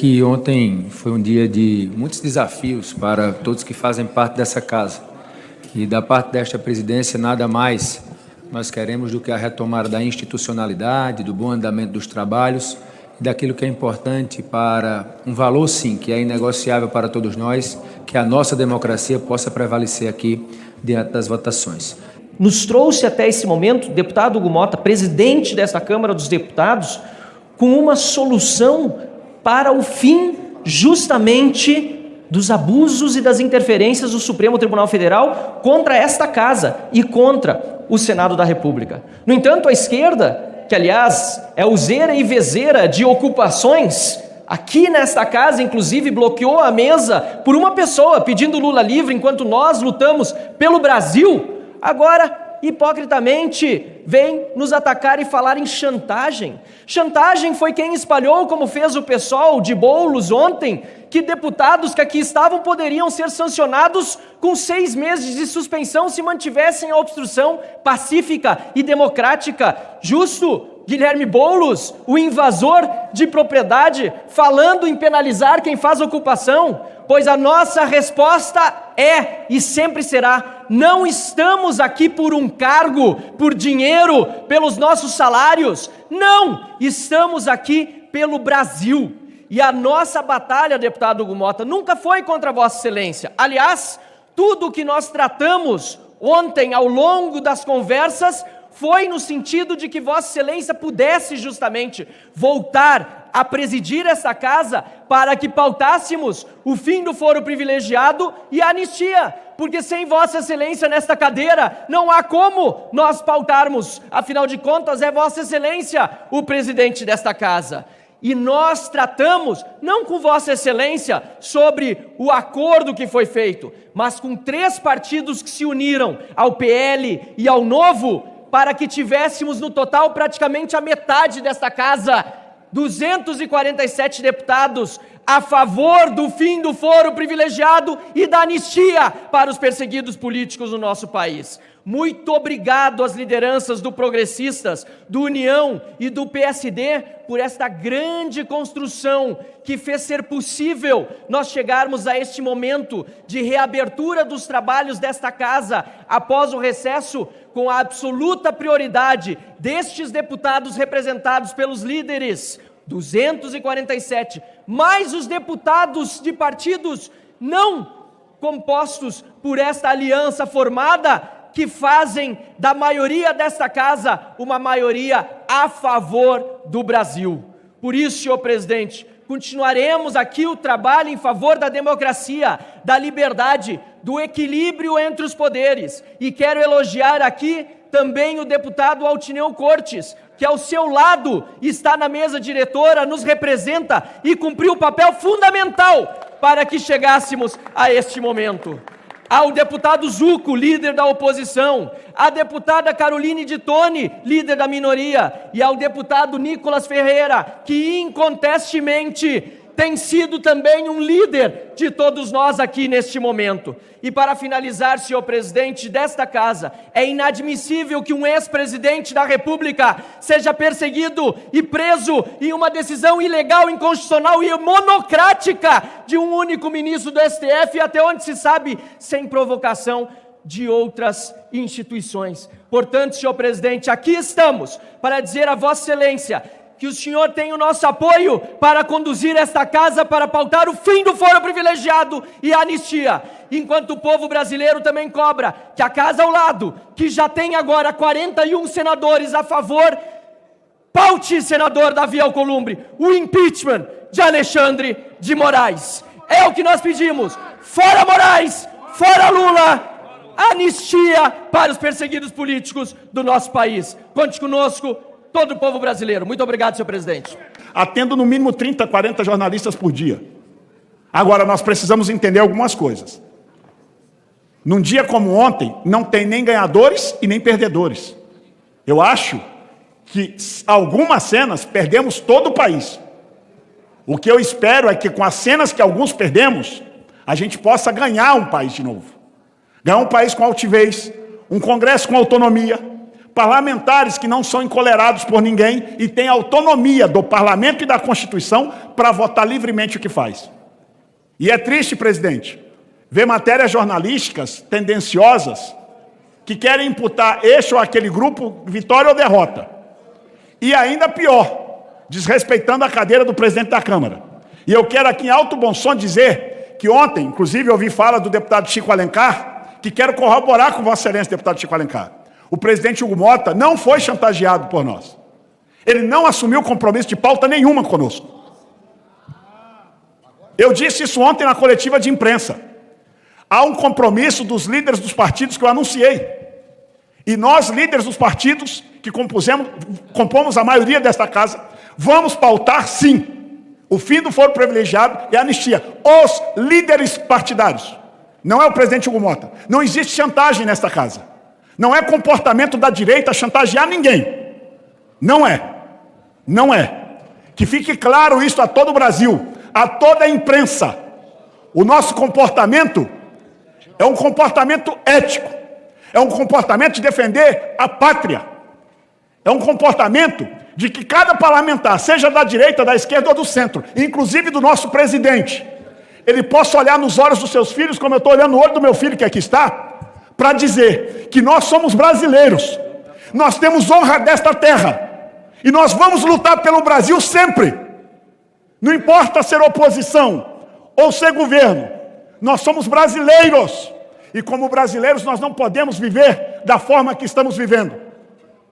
Que ontem foi um dia de muitos desafios para todos que fazem parte dessa casa. E da parte desta presidência, nada mais nós queremos do que a retomada da institucionalidade, do bom andamento dos trabalhos e daquilo que é importante para um valor, sim, que é inegociável para todos nós, que a nossa democracia possa prevalecer aqui diante das votações. Nos trouxe até esse momento, deputado Hugo Motta, presidente dessa Câmara dos Deputados, com uma solução para o fim, justamente, dos abusos e das interferências do Supremo Tribunal Federal contra esta casa e contra o Senado da República. No entanto, a esquerda, que aliás é useira e vezeira de ocupações, aqui nesta casa, inclusive, bloqueou a mesa por uma pessoa pedindo Lula livre, enquanto nós lutamos pelo Brasil, agora hipocritamente vem nos atacar e falar em chantagem. Chantagem foi quem espalhou, como fez o PSOL de Boulos ontem, que deputados que aqui estavam poderiam ser sancionados com 6 meses de suspensão se mantivessem a obstrução pacífica e democrática. Justo Guilherme Boulos, o invasor de propriedade, falando em penalizar quem faz ocupação, pois a nossa resposta é e sempre será: não estamos aqui por um cargo, por dinheiro, pelos nossos salários, não, estamos aqui pelo Brasil. E a nossa batalha, deputado Hugo Motta, nunca foi contra Vossa Excelência. Aliás, tudo o que nós tratamos ontem ao longo das conversas foi no sentido de que Vossa Excelência pudesse justamente voltar a presidir essa casa para que pautássemos o fim do foro privilegiado e a anistia, porque sem Vossa Excelência nesta cadeira não há como nós pautarmos, afinal de contas é Vossa Excelência o presidente desta casa. E nós tratamos, não com Vossa Excelência, sobre o acordo que foi feito, mas com 3 partidos que se uniram ao PL e ao Novo, para que tivéssemos no total praticamente a metade desta casa, 247 deputados a favor do fim do foro privilegiado e da anistia para os perseguidos políticos no nosso país. Muito obrigado às lideranças do Progressistas, do União e do PSD por esta grande construção que fez ser possível nós chegarmos a este momento de reabertura dos trabalhos desta casa após o recesso, com a absoluta prioridade destes deputados representados pelos líderes, 247, mais os deputados de partidos não compostos por esta aliança formada, que fazem da maioria desta casa uma maioria a favor do Brasil. Por isso, senhor presidente, continuaremos aqui o trabalho em favor da democracia, da liberdade, do equilíbrio entre os poderes. E quero elogiar aqui também o deputado Altineu Cortes, que ao seu lado está na mesa diretora, nos representa e cumpriu um papel fundamental para que chegássemos a este momento. Ao deputado Zucco, líder da oposição, à deputada Caroline de Tone, líder da minoria, e ao deputado Nicolas Ferreira, que incontestemente tem sido também um líder de todos nós aqui neste momento. E para finalizar, senhor presidente desta casa, é inadmissível que um ex-presidente da República seja perseguido e preso em uma decisão ilegal, inconstitucional e monocrática de um único ministro do STF, e até onde se sabe, sem provocação de outras instituições. Portanto, senhor presidente, aqui estamos para dizer a Vossa Excelência que o senhor tem o nosso apoio para conduzir esta casa para pautar o fim do foro privilegiado e a anistia, enquanto o povo brasileiro também cobra que a casa ao lado, que já tem agora 41 senadores a favor, paute, senador Davi Alcolumbre, o impeachment de Alexandre de Moraes. É o que nós pedimos: fora Moraes, fora Lula, anistia para os perseguidos políticos do nosso país. Conte conosco, todo o povo brasileiro. Muito obrigado, senhor presidente. Atendo no mínimo 30, 40 jornalistas por dia. Agora, nós precisamos entender algumas coisas. Num dia como ontem, não tem nem ganhadores e nem perdedores. Eu acho que algumas cenas perdemos todo o país. O que eu espero é que com as cenas que alguns perdemos, a gente possa ganhar um país de novo. Ganhar um país com altivez, um Congresso com autonomia, parlamentares que não são encolerados por ninguém e têm autonomia do parlamento e da Constituição para votar livremente o que faz. E é triste, presidente, ver matérias jornalísticas tendenciosas que querem imputar este ou aquele grupo vitória ou derrota. E ainda pior, desrespeitando a cadeira do presidente da Câmara. E eu quero aqui em alto bom som dizer que ontem, inclusive, eu ouvi fala do deputado Chico Alencar, que quero corroborar com Vossa Excelência, deputado Chico Alencar. O presidente Hugo Mota não foi chantageado por nós. Ele não assumiu compromisso de pauta nenhuma conosco. Eu disse isso ontem na coletiva de imprensa. Há um compromisso dos líderes dos partidos que eu anunciei. E nós, líderes dos partidos, que compomos a maioria desta casa, vamos pautar, sim, o fim do foro privilegiado e a anistia. Os líderes partidários. Não é o presidente Hugo Mota. Não existe chantagem nesta casa. Não é comportamento da direita chantagear ninguém. Não é. Não é. Que fique claro isso a todo o Brasil, a toda a imprensa. O nosso comportamento é um comportamento ético. É um comportamento de defender a pátria. É um comportamento de que cada parlamentar, seja da direita, da esquerda ou do centro, inclusive do nosso presidente, ele possa olhar nos olhos dos seus filhos, como eu estou olhando no olho do meu filho que aqui está, para dizer que nós somos brasileiros, nós temos honra desta terra, e nós vamos lutar pelo Brasil sempre. Não importa ser oposição ou ser governo, nós somos brasileiros, e como brasileiros nós não podemos viver da forma que estamos vivendo.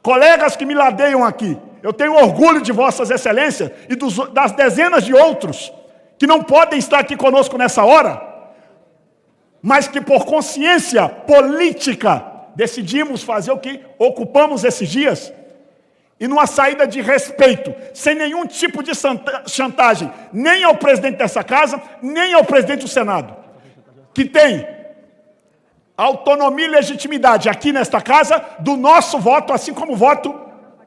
Colegas que me ladeiam aqui, eu tenho orgulho de Vossas Excelências e das dezenas de outros que não podem estar aqui conosco nessa hora, mas que por consciência política decidimos fazer o que ocupamos esses dias, e numa saída de respeito, sem nenhum tipo de chantagem, nem ao presidente dessa casa, nem ao presidente do Senado, que tem autonomia e legitimidade aqui nesta casa do nosso voto, assim como o voto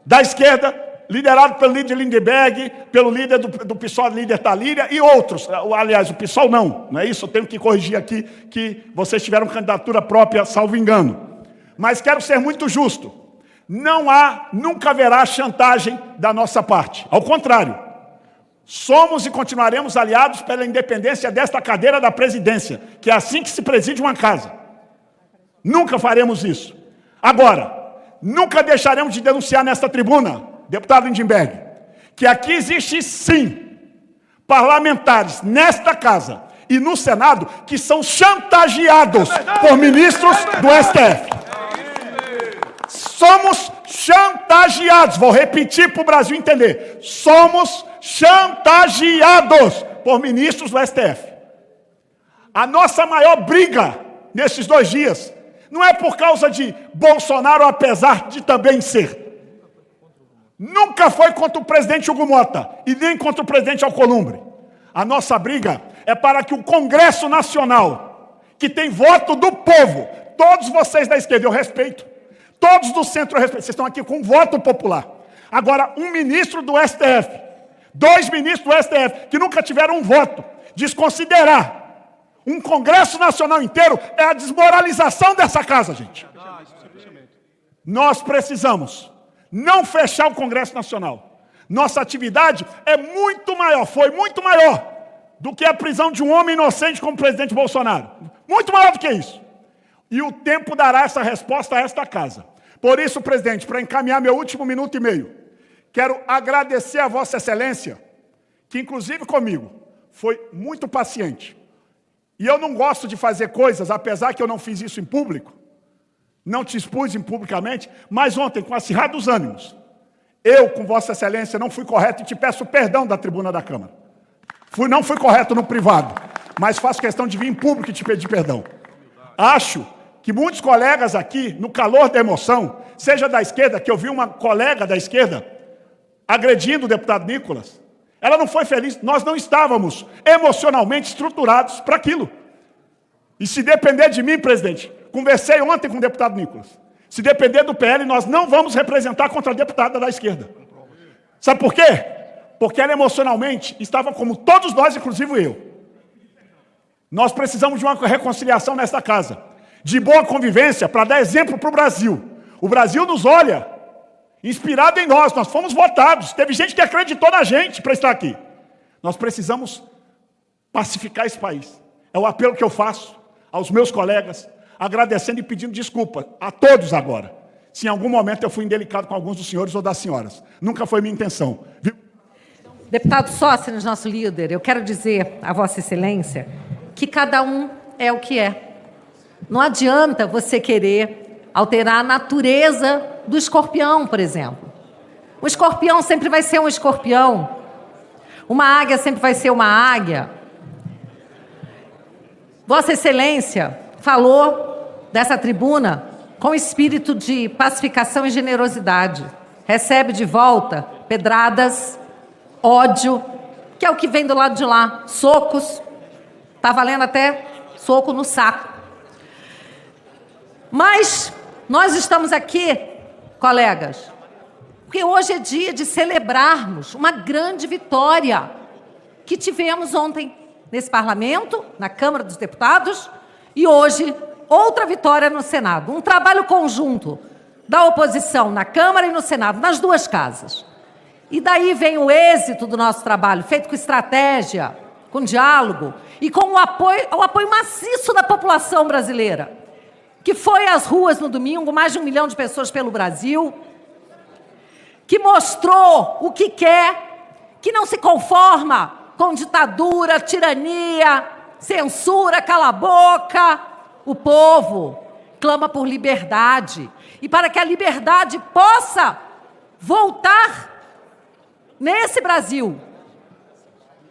da esquerda, liderado pelo líder Lindbergh, pelo líder do PSOL, líder Talíria e outros. Aliás, o PSOL não é isso? Eu tenho que corrigir aqui que vocês tiveram candidatura própria, salvo engano. Mas quero ser muito justo. Nunca haverá chantagem da nossa parte. Ao contrário, somos e continuaremos aliados pela independência desta cadeira da presidência, que é assim que se preside uma casa. Nunca faremos isso. Agora, nunca deixaremos de denunciar nesta tribuna, deputado Lindbergh, que aqui existe sim parlamentares nesta casa e no Senado que são chantageados por ministros do STF. Somos chantageados, vou repetir para o Brasil entender, somos chantageados por ministros do STF. A nossa maior briga nesses 2 dias não é por causa de Bolsonaro, apesar de também ser. Nunca foi contra o presidente Hugo Mota e nem contra o presidente Alcolumbre. A nossa briga é para que o Congresso Nacional, que tem voto do povo, todos vocês da esquerda eu respeito, todos do centro eu respeito, vocês estão aqui com voto popular. Agora, um ministro do STF, 2 ministros do STF, que nunca tiveram um voto, desconsiderar um Congresso Nacional inteiro, é a desmoralização dessa casa, gente. Nós precisamos não fechar o Congresso Nacional. Nossa atividade é muito maior, foi muito maior do que a prisão de um homem inocente como o presidente Bolsonaro. Muito maior do que isso. E o tempo dará essa resposta a esta casa. Por isso, presidente, para encaminhar meu último minuto e meio, quero agradecer a Vossa Excelência, que inclusive comigo foi muito paciente. E eu não gosto de fazer coisas, apesar que eu não fiz isso em público, não te expus publicamente, mas ontem, com acirrados ânimos, eu, com Vossa Excelência, não fui correto e te peço perdão da tribuna da Câmara. Não fui correto no privado, mas faço questão de vir em público e te pedir perdão. Acho que muitos colegas aqui, no calor da emoção, seja da esquerda, que eu vi uma colega da esquerda agredindo o deputado Nicolas, ela não foi feliz, nós não estávamos emocionalmente estruturados para aquilo. E se depender de mim, presidente, conversei ontem com o deputado Nicolas, se depender do PL, nós não vamos representar contra a deputada da esquerda. Sabe por quê? Porque ela emocionalmente estava como todos nós, inclusive eu. Nós precisamos de uma reconciliação nesta casa, de boa convivência, para dar exemplo para o Brasil. O Brasil nos olha, inspirado em nós fomos votados, teve gente que acreditou na gente para estar aqui. Nós precisamos pacificar esse país. É o apelo que eu faço aos meus colegas, agradecendo e pedindo desculpa a todos agora, se em algum momento eu fui indelicado com alguns dos senhores ou das senhoras. Nunca foi minha intenção. Viu? Deputado Sóstenes, nosso líder, eu quero dizer a Vossa Excelência que cada um é o que é. Não adianta você querer alterar a natureza do escorpião, por exemplo. O escorpião sempre vai ser um escorpião. Uma águia sempre vai ser uma águia. Vossa Excelência falou dessa tribuna com espírito de pacificação e generosidade. Recebe de volta pedradas, ódio, que é o que vem do lado de lá, socos, está valendo até soco no saco. Mas nós estamos aqui, colegas, porque hoje é dia de celebrarmos uma grande vitória que tivemos ontem nesse parlamento, na Câmara dos Deputados, e hoje outra vitória no Senado. Um trabalho conjunto da oposição na Câmara e no Senado, nas duas casas. E daí vem o êxito do nosso trabalho, feito com estratégia, com diálogo e com o apoio maciço da população brasileira, que foi às ruas no domingo, mais de 1 milhão de pessoas pelo Brasil, que mostrou o que quer, que não se conforma com ditadura, tirania, censura, cala a boca. O povo clama por liberdade. E para que a liberdade possa voltar nesse Brasil,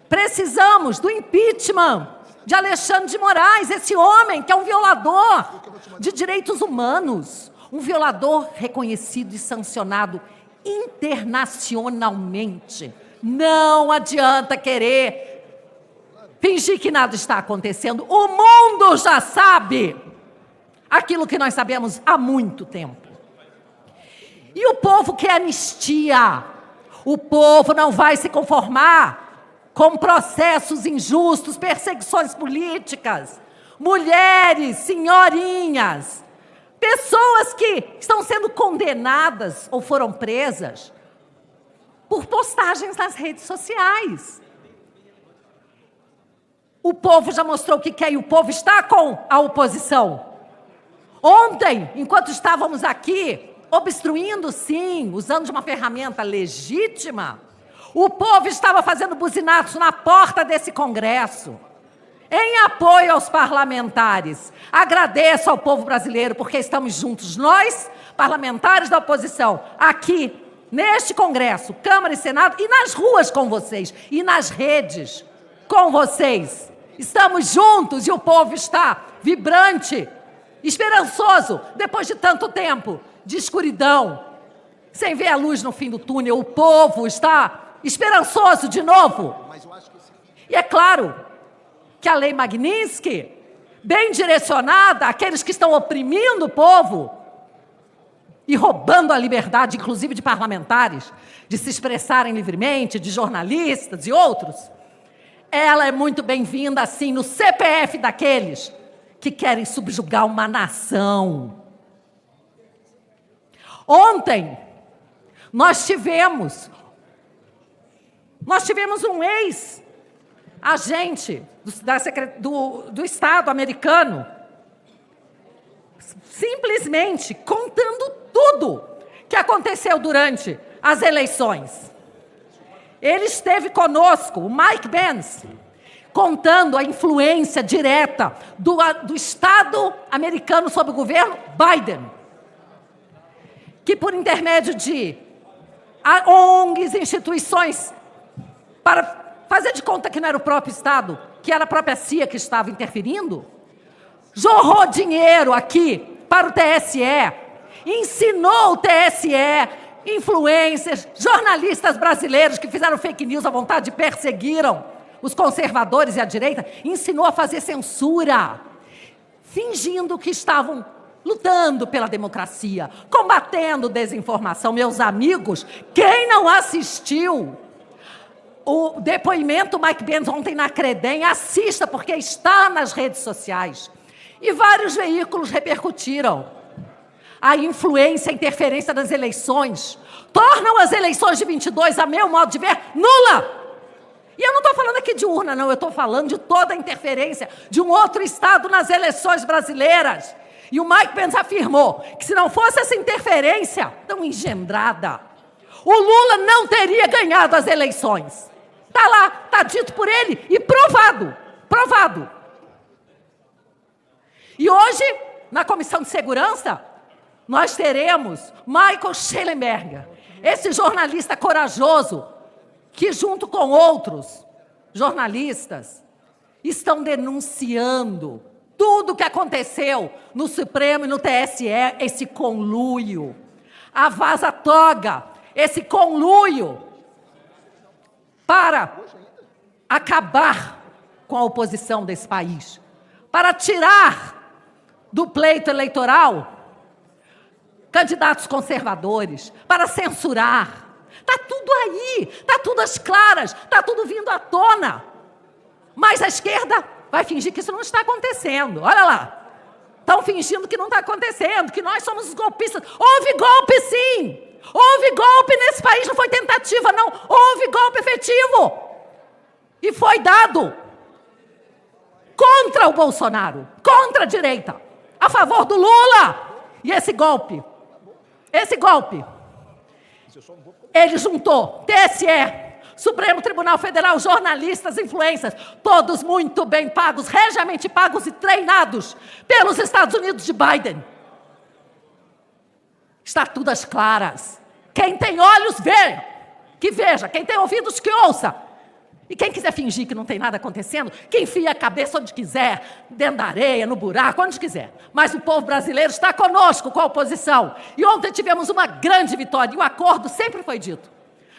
precisamos do impeachment de Alexandre de Moraes, esse homem que é um violador de direitos humanos, um violador reconhecido e sancionado internacionalmente. Não adianta querer fingir que nada está acontecendo. O mundo já sabe aquilo que nós sabemos há muito tempo. E o povo quer anistia. O povo não vai se conformar com processos injustos, perseguições políticas, mulheres, senhorinhas, pessoas que estão sendo condenadas ou foram presas por postagens nas redes sociais. O povo já mostrou o que quer e o povo está com a oposição. Ontem, enquanto estávamos aqui, obstruindo sim, usando de uma ferramenta legítima, o povo estava fazendo buzinaços na porta desse Congresso, em apoio aos parlamentares. Agradeço ao povo brasileiro, porque estamos juntos, nós, parlamentares da oposição, aqui, neste Congresso, Câmara e Senado, e nas ruas com vocês, e nas redes com vocês. Estamos juntos e o povo está vibrante, esperançoso, depois de tanto tempo de escuridão, sem ver a luz no fim do túnel. O povo está esperançoso de novo. E é claro que a Lei Magnitsky, bem direcionada àqueles que estão oprimindo o povo e roubando a liberdade, inclusive de parlamentares, de se expressarem livremente, de jornalistas e outros, ela é muito bem-vinda, assim, no CPF daqueles que querem subjugar uma nação. Ontem, nós tivemos um ex-agente do Estado americano simplesmente contando tudo que aconteceu durante as eleições. Ele esteve conosco, o Mike Pence, contando a influência direta do Estado americano sobre o governo Biden, que por intermédio de ONGs, instituições, para fazer de conta que não era o próprio Estado, que era a própria CIA que estava interferindo, jorrou dinheiro aqui para o TSE, ensinou o TSE, influencers, jornalistas brasileiros que fizeram fake news à vontade e perseguiram os conservadores e a direita, ensinou a fazer censura, fingindo que estavam lutando pela democracia, combatendo desinformação. Meus amigos, quem não assistiu o depoimento do Mike Pence ontem na Credem, assista, porque está nas redes sociais. E vários veículos repercutiram. a influência, a interferência das eleições, tornam as eleições de 22, a meu modo de ver, nula. E eu não estou falando aqui de urna, não, eu estou falando de toda a interferência de um outro Estado nas eleições brasileiras. E o Mike Pence afirmou que se não fosse essa interferência tão engendrada, o Lula não teria ganhado as eleições. Está lá, está dito por ele e provado, provado. E hoje, na Comissão de Segurança, nós teremos Michael Shellenberger, esse jornalista corajoso, que junto com outros jornalistas estão denunciando tudo o que aconteceu no Supremo e no TSE, esse conluio, a vaza-toga, esse conluio para acabar com a oposição desse país, para tirar do pleito eleitoral candidatos conservadores, para censurar. Está tudo aí, está tudo às claras, está tudo vindo à tona. Mas a esquerda vai fingir que isso não está acontecendo. Olha lá, estão fingindo que não está acontecendo, que nós somos os golpistas. Houve golpe sim, houve golpe nesse país, não foi tentativa não, houve golpe efetivo. E foi dado contra o Bolsonaro, contra a direita, a favor do Lula. E esse golpe, ele juntou TSE, Supremo Tribunal Federal, jornalistas, influencers, todos muito bem pagos, regiamente pagos e treinados pelos Estados Unidos de Biden. Está tudo às claras. Quem tem olhos, vê, que veja. Quem tem ouvidos, que ouça. E quem quiser fingir que não tem nada acontecendo, que enfia a cabeça onde quiser, dentro da areia, no buraco, onde quiser. Mas o povo brasileiro está conosco, com a oposição. E ontem tivemos uma grande vitória, e o acordo sempre foi dito.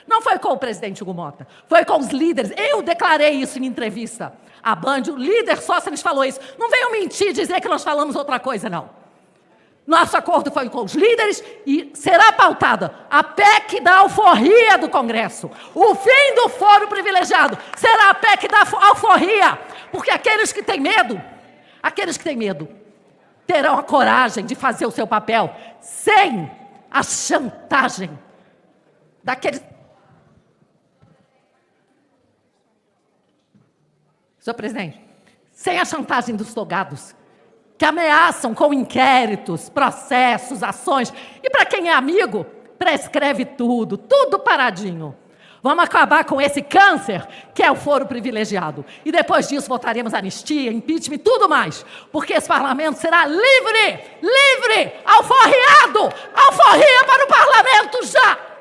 Não foi com o presidente Hugo Mota, foi com os líderes. Eu declarei isso em entrevista à Band, o líder Sóstenes falou isso. Não venham mentir e dizer que nós falamos outra coisa, não. Nosso acordo foi com os líderes e será pautada a PEC da alforria do Congresso. O fim do foro privilegiado será a PEC da alforria, porque aqueles que têm medo, terão a coragem de fazer o seu papel sem a chantagem daqueles... Senhor presidente, sem a chantagem dos togados, que ameaçam com inquéritos, processos, ações. E para quem é amigo, prescreve tudo, tudo paradinho. Vamos acabar com esse câncer que é o foro privilegiado. E depois disso votaremos anistia, impeachment e tudo mais. Porque esse parlamento será livre, alforriado, alforria para o parlamento já!